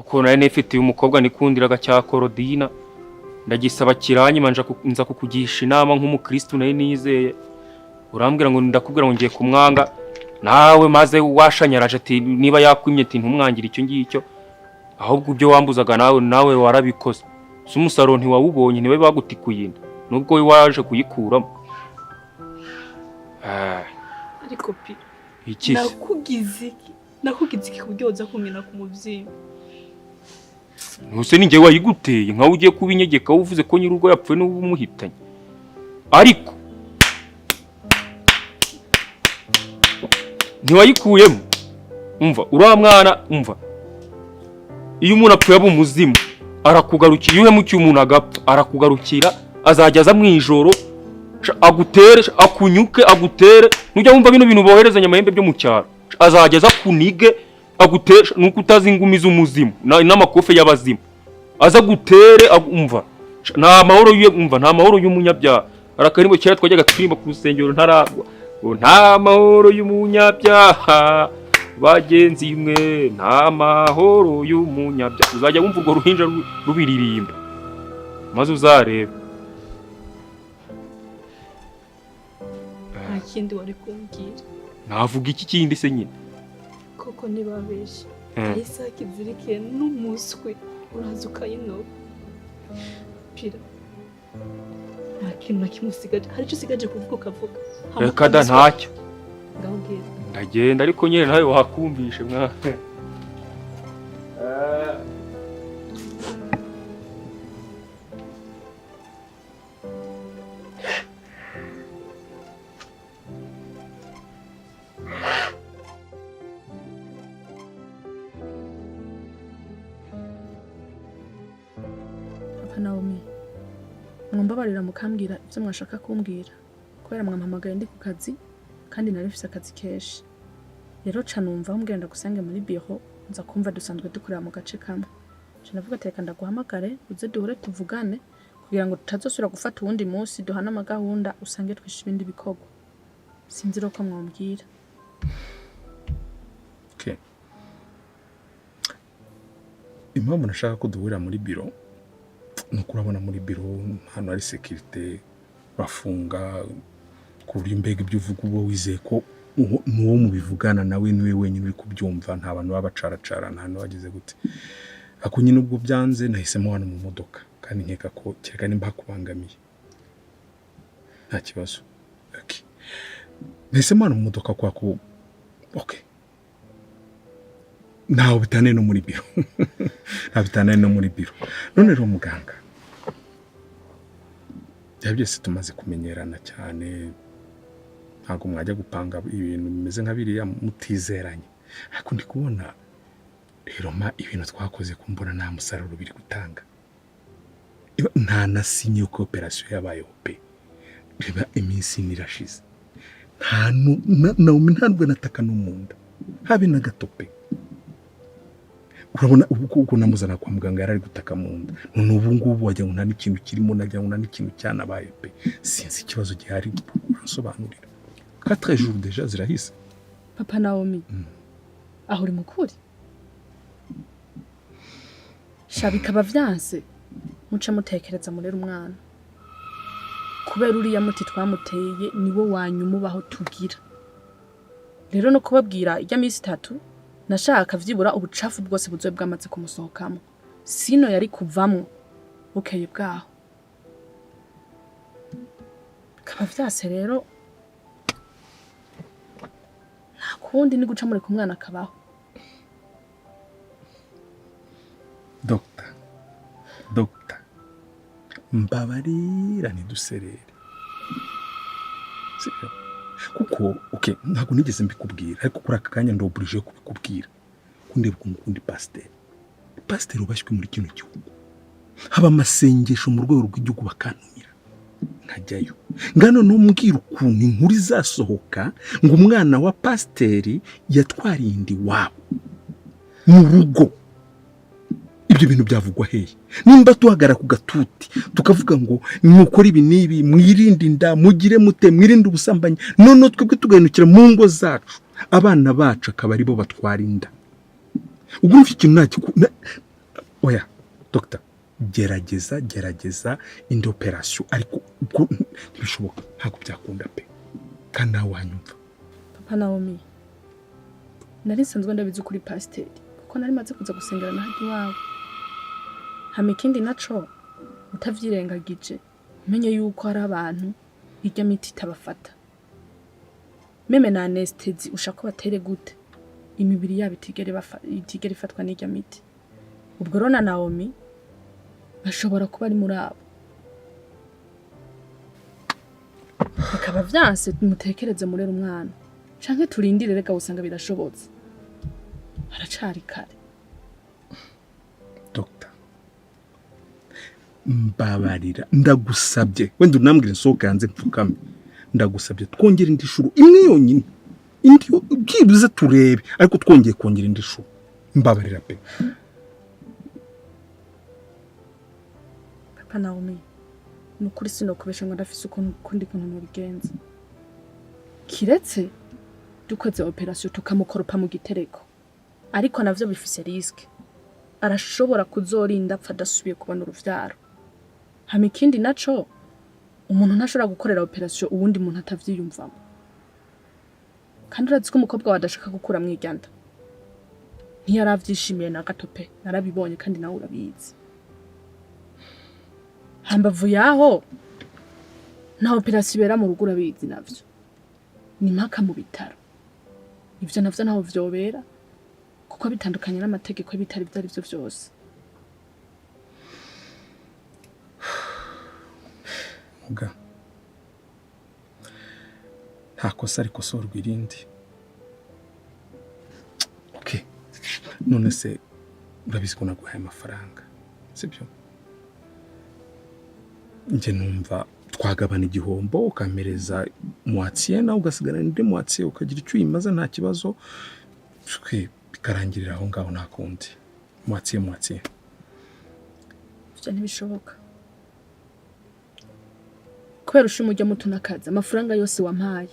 kuko nari nifitiye umukobwa nikundiraga cya Korodina ndagisaba kiranyima nza kukugisha inama nk'umukristo naye nizeye urambwira ngo ndakubwira ngo ngiye kumwanga nawe maze washanyaraje ati niba yakwimye ati ntumwangira icyo ngicyo ahubwo ibyo wambuzaga nawe warabikoze sumusaro ntiwawubonye niwe bagutikuyinda nubwo waje kuyikuramo ariko pi iki nakugize iki kuryoza kumena ku muvyimba Ntuse ninjye wayiguteye nkaho ugiye kubinyegeka uvuze ko nyirugo yapfuye n'ubumuhitanye ariko ntiwayikuyemo umva uriya mwana umva iyo umuntu apfuye aba umuzimu arakugarukira iyo uhemukiye umuntu agapfa arakugarukira azajya aza mu ijoro agutere akunyuke agutere nujya wumva bino bintu boherezanya amahembe byo mu cyaro azajya aza kunige agutesha nuko utazingumiza umuzimu n'amakofe y'abazimu aza gutere umva nta mahoro y'umunyabyaha arakarimbo cyera twajyaga turirimba ku rusengero ntaragwa nta mahoro y'umunyabyaha bagenzi mwe nta mahoro y'umunyabyaha uzajya wumva urwo ruhinja rubiririmba maze uzareba nta kindi wari kumbwira navuga iki kindi se nyine koko nibabeshe ayisaki zirikiye n'umuswe uraza ukayinoba pira nta kintu na kimwe usigaje hari icyo usigaje kuvuga ukavuga reka da ntacyo ngabwira ndagenda ariko nyine nawe wakumvishe mwa Naomi mwambabarira mukambwira ibyo mwashaka kumbwira kubera mwampamagaye ndi ku kazi kandi nari mfise akazi keshi rero ca numva mbwenda gusange muri biro nza kumva dusanzwe dukorera mu gace kamwe je navuga teka ndaguhamagare uze duhure tuvugane kugira ngo tutazosubira gufata uwundi munsi duhana amagahunda usange twisha ibindi bikorwa sinzi roko mwambwira okay impamvu nashaka ko duhurira muri biro nuko urabona muri biro hano hari security bafunga ku buryo mbega ibyo uvuga ubo wizeye ko nuwo mubivugana nawe niwe wenyine uri kubyumva nta bantu babacaracara nta no bagize gute ako nyine ubwo byanze nahisemo hano mu modoka kandi nkeka ko kereka nimba kubangamiye nta kibazo okay nahisemo hano mu modoka kwa ko okay naho bitane no muri biro nabitane no muri biro none rero muganga byose tumaze kumenyerana cyane ntago mwajya gupanga ibintu bimeze nka biriya mutizeranye ariko ndi kubona rero ibintu twakoze kumbona nta musaruro biri gutanga nta nasinye ko operation yabayeho pe reba iminsi nirashize ntabwo nataka n'umunda habe na gatope urabona uko namuzana kwa muganga yarari gutaka mu nda none ubu ngubu wajya ngo nta n'ikintu kirimo najya ngo nta n'ikintu cyanabaye pe sinzi ikibazo gihari urasobanurira 4 jours déjà zirahise papa Naomi aho uri mukuri shabika bavyanse muce mutekereza murera umwana kubera uriya muti twamuteye niwo wanyumubaho tugira rero no kubabwira ijya minsi 3 nashaka vyibura ubucafu bwose buzoe bwamaze kumusohokamo sino yari kuvamwo bukeye bwaho kaba vyase rero nta kundi ni guca muri kumwana akabaho Doctor mbabarira ntiduserere sibyo kuko okay ntago nigeze mbikubwira ariko kuri aka kanya ndoburije kubikubwira kunde bw'umukundi pasteur ubashwe muri kino gihugu haba amasengesho mu rwego rw'igihugu bakantumira nkajyayo ngano numbwira ukuntu inkuru izasohoka ngo umwana wa pasteur yatwariye indi wabo mu rugo ibyo bintu byavugwa hehe nimba tuhagara ku gatuti tukavuga ngo mukora ibi nibi mwirinde inda mugire mute mwirinde ubusambanyi none twebwe tugahinukira mu ngo zacu abana bacu akaba ari bo batwara inda ubwo ikintu oya doctor gerageza indi operation ariko ubwo ntibishoboka ntabwo byakunda pe kandi nawe wanyumva. Papa Naomi nari nsanzwe ndabizi kuri pasiteri kuko nari maze kuza gusengera na hadi wawe. Hama ikindi naco utavyirengagije umenye yuko hari abantu irya miti itabafata. Meme na anesthesi ushaka batere gute imibiri yabo itigere ifatwa n'irya miti. Ubwo rona Naomi ashobora kuba ari muri abo. Bikaba vyanse mutekereze murera umwana canke turindire rega usanga birashobotse. Aracari kare. Doctor mbabarira ndagusabye wenda unambwira nsohoka hanze mpfukame ndagusabye twongera indi shuru imwe yonyine indi byibuze turebe ariko twongeye kongera indi shuru mbabarira pe. Papa Naomi nukuri sinokubesha ngo ndafise ukundi kuntu mubigenza. Kiretse dukoze operation tukamukoropa mu gitereko ariko navyo bifise risk. Arashobora kuzorinda apfa adasubiye kubona uruvyaro. Hama ikindi naco umuntu ntashobora gukorera operation uwundi muntu atavyiyumvamo. Kandi urazi ko umukobwa wadashaka gukura mwiganda ntiyaravyishimiye na gato pe. Narabibonye kandi nawe urabizi. Hambavu yaho na operation ibera mu rugo urabizi navyo ni mpaka mu bitaro. Ivyo navyo naho vyobera kuko bitandukanye n'amategeko y'ibitari byari byo byose. Muga nta kosa ariko sorwa irindi. Okay, none se urabizi ko naguhaye amafaranga sibyo? Nje numva twagabana igihombo ukamereza moitié nawe ugasigara indi moitié ukagira icyo uyimaza nta kibazo bikarangirira aho ngaho nta kundi. Moitié Vyo ntibishoboka. Kubera ushimujya mutu nakaza amafaranga yose wampaye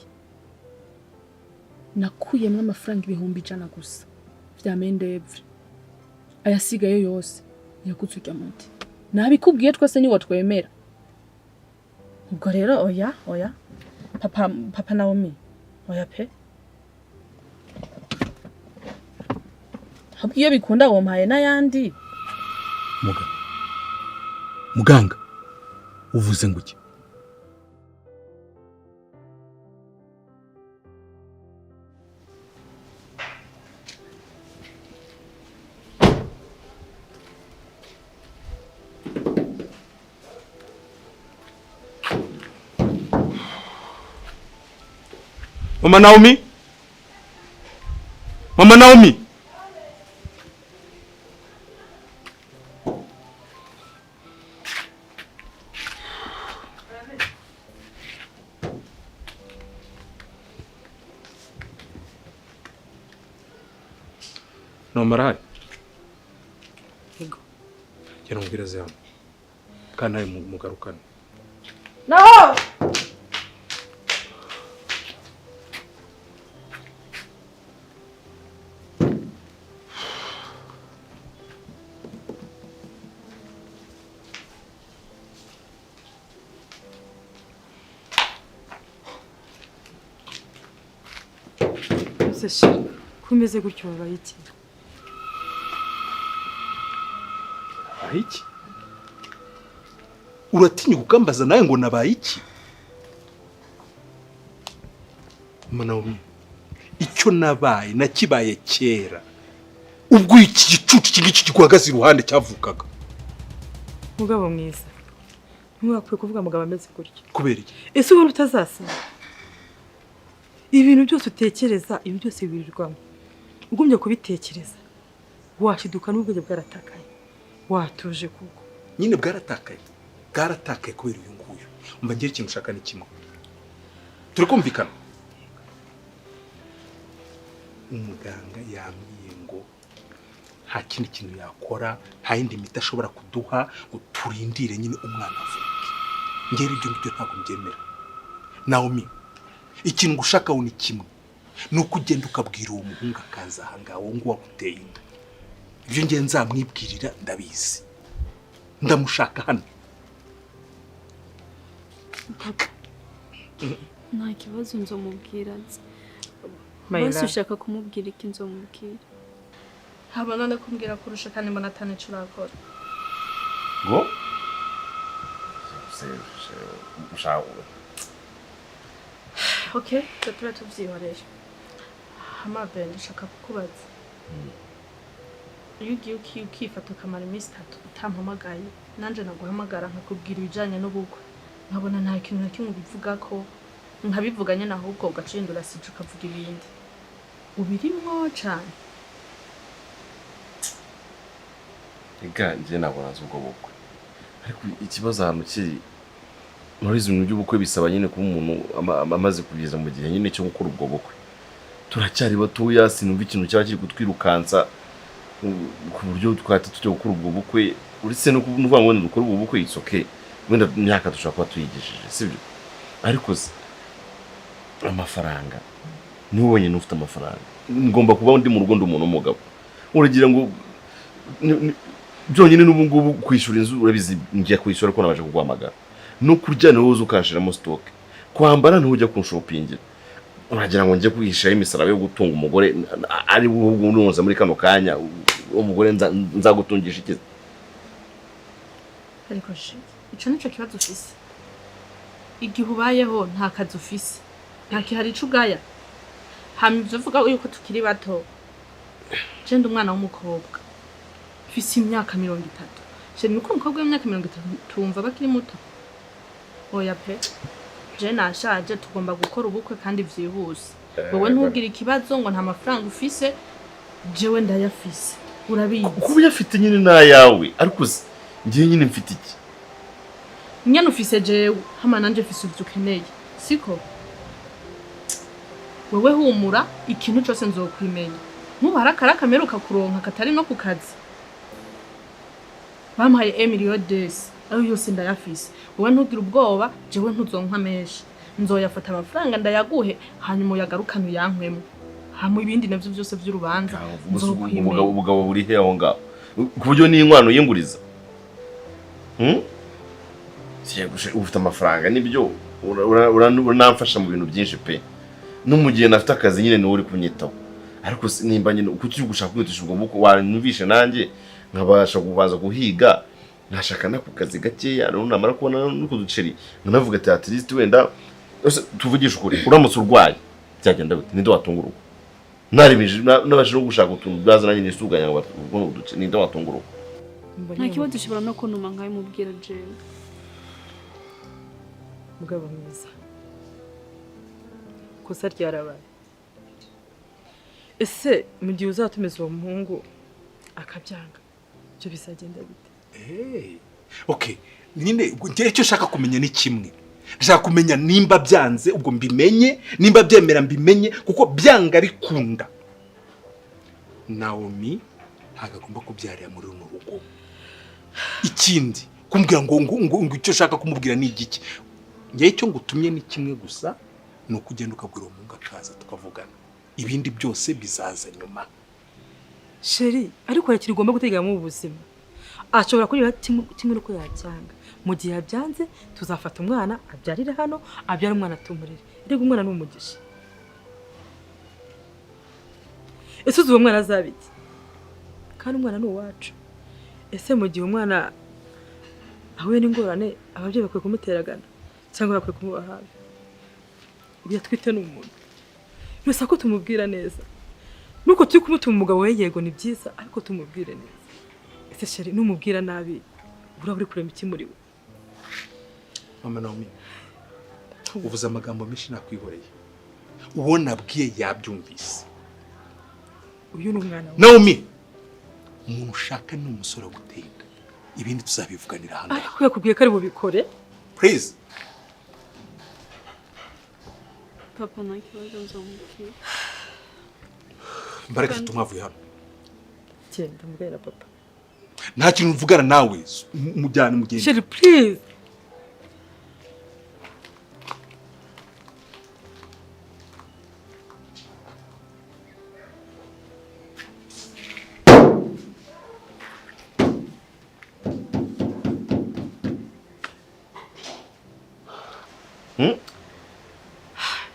nakuyemwe amafaranga 100 gusa vya mendevre. Ayasigaye yose yakuzujya muti nabikubwiye twese ni watwemera. Ubwo rero oya papa Naomi oya pe. Habwiye bikunda wompaye n'ayandi. Muganga uvuze ngo iki? Mama Naomi? Mama Naomi? No marahari? Yego. Jya numbwira zawe. Kandi ari mugarukana. No! Sasha, kumeze gutyo babaye iki? Iki? Uratinya kukambaza nawe ngo nabaye iki? Naomi, icyo nabaye nakibaye kera. Ubwo iki gicucu kingici gikuhagaze iruhande cyavukaga. Mugabo mwiza. Ntiwakwiye kuvuga mugabo ameze gutyo. Kubera iki? Ese ubona utazasa? Ibintu byose utekereza, ibi byose birirwamo. Ugumye kubitekereza. Washiduka n'ubwenge bwaratakaye. Watuje kuko. Nyine bwaratakaye. Bwaratakaye kubera uyu nguyu. Umva ngiye ikintu ushaka ni kimwe. Turi kumvikana. Umuganga yambwiye ngo nta kindi kintu yakora, nta yindi miti ashobora kuduha ngo turindire nyine umwana avuke. Ngera ibyo ngibyo ntabwo mbyemera. Naomi, ikintu gushaka ni kimwe. Nuko ugenda ukabwira uwo muhungu akaza aha ngaho ngo waguteye inda. ibyo ngiye nzamwibwirira ndabizi, ndamushaka hano. nta kibazo nzomubwira nzi. Mayra. Basi ushaka kumubwira iki nzomubwira? haba none kumbwira kurusha kandi mbona atanico urakora. ngo ushawe Okay, tube tubyihoreye. Hamabe ndashaka kukubaza. Iyo ugiye ukifata ukamara iminsi 3 utampamagaye, nanje naguhamagara nkakubwira ibijanye n'ubukwe. Nkabona nta kintu na kimwe bivuga ko nkabivuganye naho ubwo ugacindura sije ukavuga ibindi. Ubirimwo cyane. iganje nabona ubwo bukwe, ariko ikibazo ahantu kiri muri izo bintu by'ubukwe bisaba nyine kuba umuntu amaze kugeza mu gihe nyine cyo gukora ubwo bukwe. Turacyari batoya, sinumva ikintu cyaba kiri kutwirukansa ku buryo twahita tujya gukora ubwo bukwe. Uretse no kuvuga ngo dukora ubwo bukwe it's okay, wenda imyaka dushobora kuba tuyigishije, sibyo? Ariko amafaranga niwe wenyine ufite amafaranga. Ngomba kuba ndi mu rugo ndi umuntu w'umugabo. Uragira ngo byonyine n'ubu ngubu kwishyura inzu urabizi ngiye kwishyura ko nabaje kuguhamagara. No kurya niwe uzi ukashiramo stock. Kwambara ntujya kunshopingira. Uragira ngo njye kwihisha imisaraba yo gutunga umugore ari ubwo nunza muri kano kanya umugore nzagutungisha iki? Ariko ico nico kibazo ufise. Igihe ubayeho nta kazi ufise. Nta kihari cugaya. Hamye uvuga yuko tukiri bato. Jenda umwana w'umukobwa. Ufise imyaka 30. Je nuko umukobwa w'imyaka 30 tumva bakiri muto. Oya pe. Je nashaje tugomba gukora ubukwe kandi vyihuse. Wowe ntugira ikibazo ngo nta mafaranga ufise, jewe ndayafise. Urabizi. Kuba yafite nyine na yawe, ariko ngiye nyine mfite iki? Nyane ufise jewe, hama nanje mfise ukeneye. Siko? Wewe humura ikintu cyose nzokwimenya. Ntubara kamera kuronka katari no ku kazi. Bampaye Emilio Des, ayo yose ndayafise. Wowe ntugira ubwoba, jewe ntuzonka menshi. Nzoyafata amafaranga ndayaguhe, hanyuma uyagarukana uyankwemo. Hamwe ibindi navyo byose by'urubanza. Ubugabo buri he aho ngaho. Ku buryo ni inkwano yinguriza. Ufite amafaranga nibyo uranamfasha mu bintu byinshi pe. No mu gihe nafite akazi nyine ni uri kunyitaho. Ariko nimba nyine uko turi gushaka kwitisha ubwo buko wanumvishe nanjye nkabasha kubanza guhiga, nashaka na ku kazi gakeya namara kubona nuko duceri nkanavuga ati at least wenda tuvugisha ukuri uramutse urwaye byagenda bite ninde watungura uko naribije nabashije gushaka utuntu byaza nanjye nisuganya ngo ubwo duce ninde watungura uko nta kibazo dushobora no kunuma nkaye mubwira jewe. Mugabo mwiza kosa ryarabaye. Ese mu gihe uzatumiza uwo muhungu akabyanga byo bizagenda bite? Okay, nyine ngiye cyo shaka kumenya ni kimwe. Nshaka kumenya nimba byanze ubwo mbimenye, nimba byemera mbimenye kuko byanga bikunda. Naomi agomba kubyarira muri runo rugo. Ikindi kumbwira ngo icyo shaka kumubwira ni igiki. Ngiye cyo ngutumye ni kimwe gusa, no kugenda ukabwira umuntu akaza tukavugana. Ibindi byose bizaza nyuma. Sheri, ariko yakirigomba guteganya mu buzima. Ashobora kuri kimwe uko yacyanga. Mu gihe yabyanze tuzafata umwana abyarire hano, abyara umwana tumurire. Rego umwana n'umugisha. Ese uwo mwana azabiki? Kandi umwana ni uwacu. Ese mu gihe umwana ahuye n'ingorane ababyeyi bakwiye kumuteragana cyangwa bakwiye kumuba hafi. Uya twite n'umuntu. Bisa ko tumubwira neza. Nuko turi kumutuma umugabo we yego ni byiza ariko tumubwire neza. Ese Sheri numubwira nabi uraburi kurema iki muri we? Mama Naomi, uvuze amagambo menshi nakwihoreye. Uwo nabwiye yabyumvise. Uyu ni umwana we. Naomi, umuntu ushaka ni umusore gutenda. Ibindi tuzabivuganira hano. Ariko yakubwiye ko ari bubikore. Please. Papa nta kibazo nzomubwira. Mbaraga tumwavuye hano. Genda mbwira papa. Nta kintu mvugana nawe mujyane mugende. Sheri please.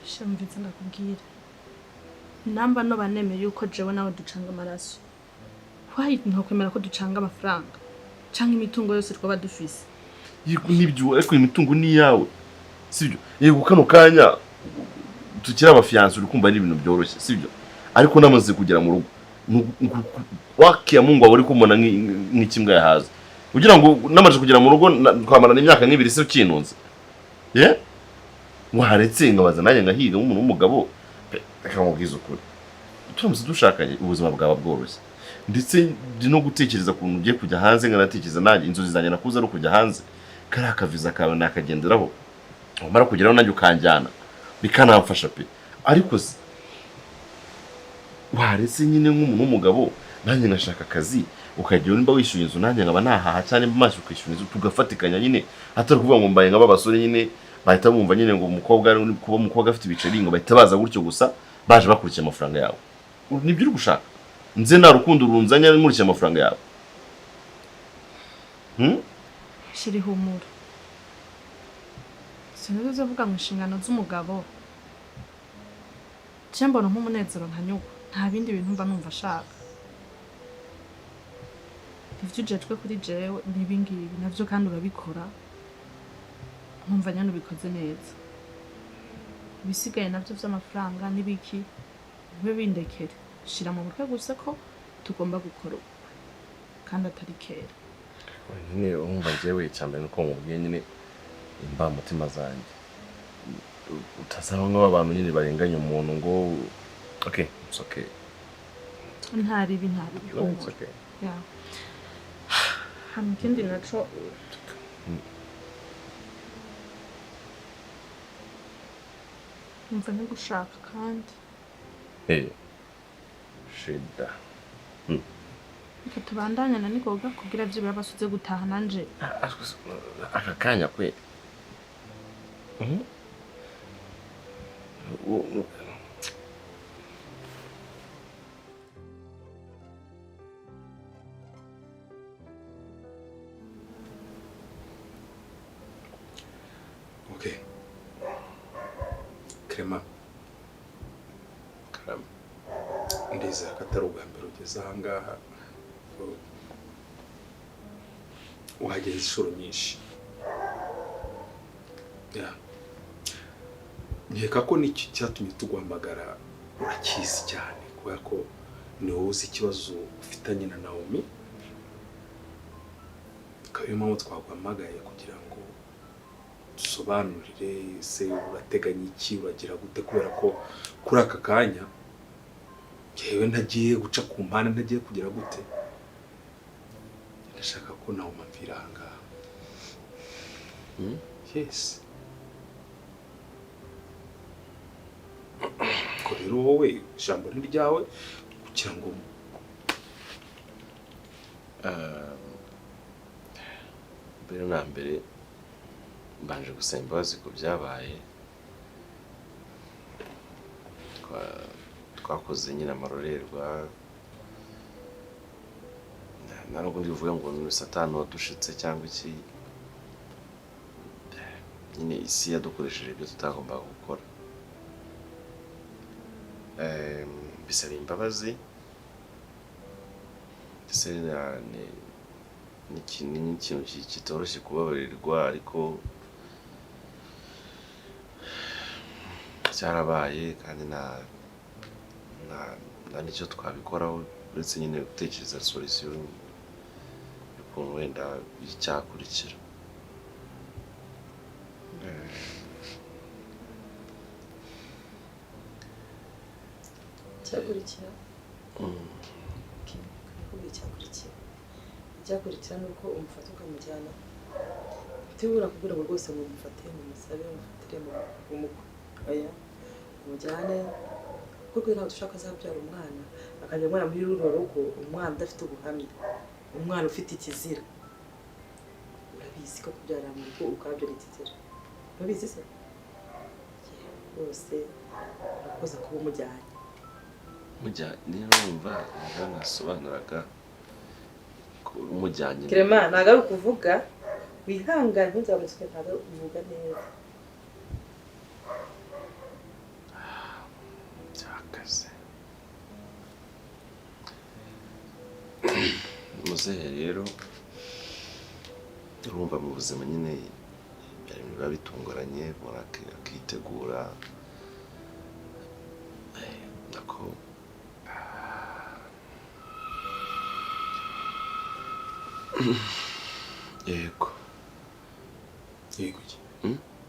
Shamvitse ndakubwira namba no banemeye yuko jewe nawe ducanga amaraso why ntokwemera ko ducanga amafaranga canke imitungo yose twaba dufise yego nibyo ariko imitungo ni yawe sibyo yego kano kanya tukira abafiyanse uri kumva ari ibintu byoroshye sibyo ariko namaze kugera mu rugo wakiya Mungu aba uri kumona nk'ikimbwa yahaza kugira ngo namaze kugera mu rugo twamarana imyaka n'ibiri se ukinunze waretse ngabaza nanjye ngahiga nk'umuntu w'umugabo akamubwiza ukuri turamutse dushakanye ubuzima bwaba bworoshye ndetse no gutekereza kuntu ugiye kujya hanze nganatekereza nanjye inzozi zanjye nakuze ari kujya hanze kariya akaviza kawe nakagenderaho umara kugeraho nanjye ukanjyana bikanamfasha pe ariko se waretse nyine nk'umuntu w'umugabo nanjye ngashaka akazi ukagira nimba wishyuye inzu nanjye nkaba nahaha cyane maze ukishyura inzu tugafatikanya nyine atari kuvuga ngo mbaye nk'aba basore nyine bahita bumva nyine ngo umukobwa afite ibiceri ngo bahita baza gutyo gusa baje bakurikiye amafaranga yawe nibyo uri gushaka nze nta rukundo runzanya nkurikiye amafaranga yawe shiri humura sinzi uvuga mu nshingano z'umugabo cyembona nk'umunezero ntanyugo nta bindi bintu mba numva ashaka ivyo ujejwe kuri jewe n'ibingibi navyo kandi urabikora nkumva nyane ubikoze neza ibisigaye navyo vy'amafaranga n'ibiki bibe bindekere shira mu mutwe gusa ko tugomba gukora kandi atari kera nyine umva jewe cyambere nuko mubwiye nyine imba mutima zanjye utazaba nk'abantu nyine barenganya umuntu ngo okay it's okay ntari it's okay yeah hamkindi naco umva gushaka kandi shida reka tubandanya na nikoga kugira byo birabasuze gutaha nanje aka kanya kwe Okay. Clement. Ndizera ko atari ubwa mbere ugeze aha ngaha uhageze inshuro nyinshi. Nkeka ko n'iki cyatumye tuguhamagara urakizi cyane kubera ko ni wowe uzi ikibazo ufitanye na Naomi. Kayo mpamvu twaguhamagaye kugira ngo dusobanurire se urateganya iki uragira gute kubera ko kuri aka kanya yewe ntagiye guca ku mpande ntagiye kugira gute ndashaka ko nawe umvira hanga yes ko rero wowe ijambo ni ryawe kugira ngo mbere na mbere mbanje gusaba imbabazi ku byabaye twakoze nyine amarorerwa ntabwo ndivuga ngo ni satani wadushitse cyangwa iki nyine isi yadukoresheje ibyo tutagombaga gukora bisaba imbabazi ndetse ni ikintu kitoroshye kubabarirwa ariko cyarabaye kandi nta nicyo twabikoraho uretse nyine gutekereza solution y'ukuntu wenda icyakurikira cyakurikira icyakurikira ni uko umufata ukamujyana utibura kugira ngo rwose ngo umufate umusabe umufatire mu mukwe oya umujyane kuko ntabwo dushaka azabyara umwana akajya umwana muri runo rugo umwana udafite ubuhamya umwana ufite ikizira urabizi ko kubyara mu rugo ukabyo ni ikizira urabizi se rwose urakoze kuba umujyanye niba wumva ntabwo nasobanuraga umujyanye Clement ntabwo ari ukuvuga wihangane ntuzamusuke ntabwo uvuga neza muzehe rero urumva mu buzima nyine biba bitunguranye akitegura nako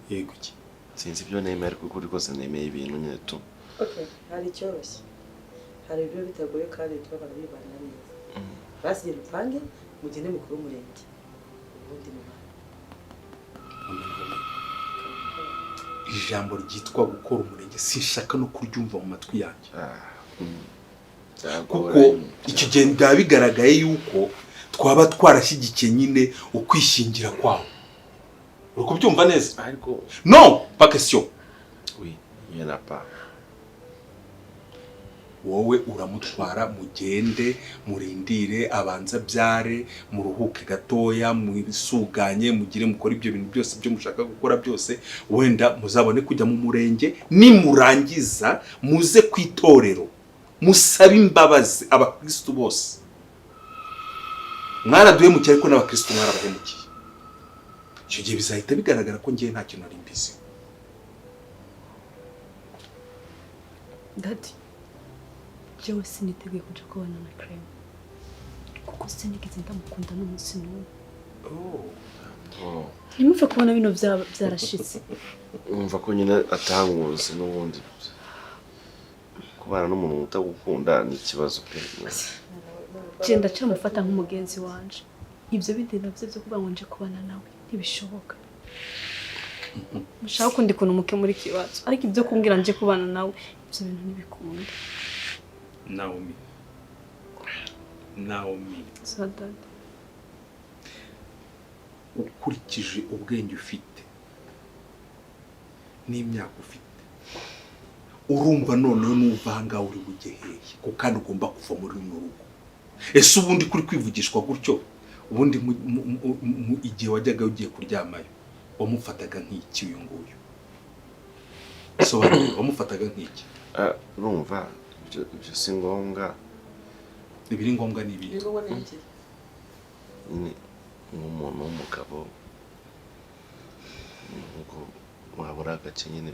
yego ki sinzi ibyo nemeye ariko ukuri kose nemeye ibintu nyine tu hari icyoroshye hari ibyo bitagoye kandi tuba bibana neza basigira upange mugende mukuru w'umurenge ubundi ijambo ryitwa gukora umurenge sinshaka no kuryumva mu matwi yanjye kuko icyo gihe byaba bigaragaye yuko twaba twarashyigikiye nyine ukwishingira kwawe uri kubyumva neza ariko no pas question oui il n'y en a pas wowe uramutwara mugende murindire abanza byare muruhuke gatoya mwisuganye mugire mukora ibyo bintu byose byo mushaka gukora byose wenda muzabone kujya mu murenge nimurangiza muze kwitorero musabe imbabazi abakristo bose mwaraduye mu cyari ko n'abakristo mwarabahemukiye icyo gihe bizahita bigaragara ko ngiye nta kintu ari mbizi Daddy jewe siniteguye kuja kubana na Clem kuko sinigeze ndamukunda n'umunsi n'umwe ntimupfe kubona bino byarashitse umva ko nyine atanguze n'ubundi kubana n'umuntu utagukunda ni ikibazo pe genda cyamufata nk'umugenzi wanje ibyo bindi navyo byo kuba nje kubana nawe ntibishoboka mushaka kundi kuntu muke muri kibazo ariko ibyo kumbwira nje kubana nawe ibyo bintu ntibikunda Naomi Sadad ukurikije ubwenge ufite n'imyaka ufite urumva noneho n'uvanga uri bugeheye kuko kandi ugomba kuva muri runo rugo ese ubundi kuri kwivugishwa gutyo ubundi mu igihe wajyaga ugiye kuryamayo wamufataga nk'iki uyu nguyu sobanura wamufataga nk'iki urumva ibyo si ngombwa ibiri ngombwa ni ibiri ni nk'umuntu w'umugabo nubwo wabura agace nyine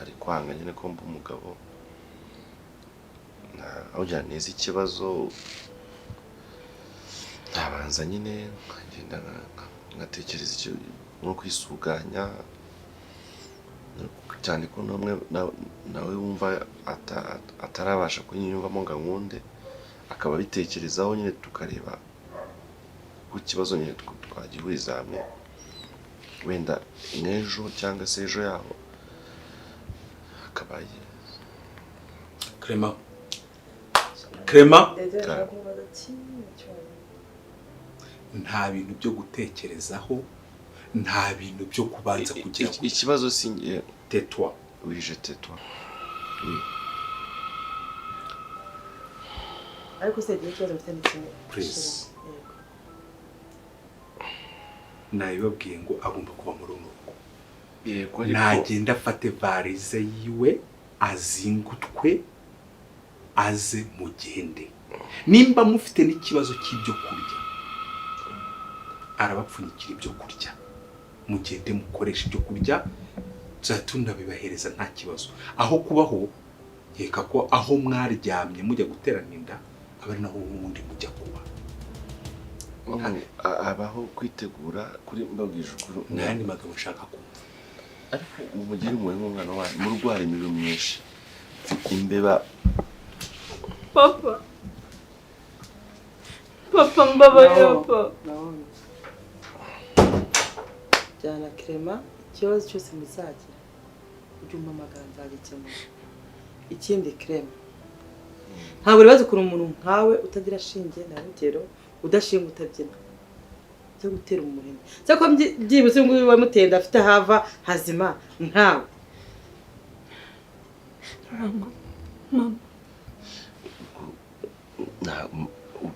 ari kwanga nyine ko mba umugabo awujyana neza ikibazo ntabanza nyine nkagenda ngatekereza icyo no kwisuganya cyane ko nawe wumva atarabasha kunyiyumvamo ngo nkunde akaba bitekerezaho nyine tukareba ku kibazo nyine twagihuriza hamwe wenda n'ejo cyangwa se ejo yaho akabaye Clement nta bintu byo gutekerezaho nta bintu byo kubanza kugira ikibazo singiye tais-toi oui je tais-toi oui ariko se igihe cyose mfite n'ikimwe please nabibabwiye ngo agomba kuba muri uno rugo yego nagenda afate varize yiwe azingutwe aze mugende nimba mufite n'ikibazo cy'ibyo kurya arabapfunyikira ibyo kurya mugende mukoresha ibyo kurya zatunda bibahereza nta kibazo aho kubaho yeka ko aho mwaryamye mujya guterana inda abari naho ubundi mujya kuba abaho kwitegura kuri mbabwije ukuri n'ayandi magambo ushaka kumva ariko umugire umwe nk'umwana wanyu mu rugo hari imirimo myinshi imbeba papa mbabarira papa jyana Clement ikibazo cyose muzagira ujye umpamagara nzagikemura ikindi Clement ntabwo uribaza ukuntu umuntu nkawe utagira shinge na rugero udashinga utabyina cyo gutera umurimo cyako byibuze ngo wamutenda afite hava hazima nkawe mama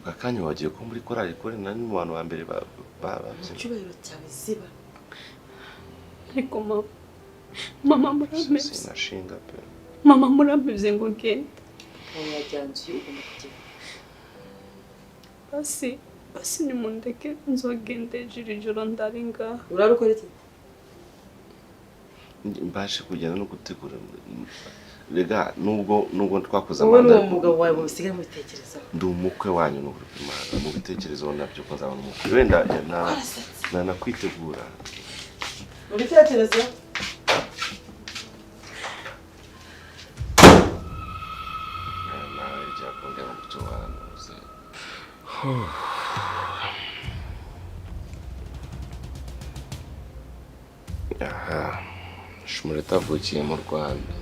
akanya wagiye ko muri korali kuri nani mu bantu ba mbere bababye cyubahiro cyawe ziba ariko mama murameze sinashinga pe mama murameze ngo ngende yajyanzuye ugomba kugenda basi basi nimundeke nzogende ijoro ndari ngaha. urarukora iki mbashe kugenda no gutegura rega nubwo twakoze wowe amanda n'uwo mugabo wawe musigaye mubitekerezaho ndi umukwe wanyu n'ukuri Imana mu bitekerezo nabyo ko nzabona umukwe wenda nakwitegura mubitekerezaho nawe byakongera umuco wanuze aha Shumureta avukiye mu Rwanda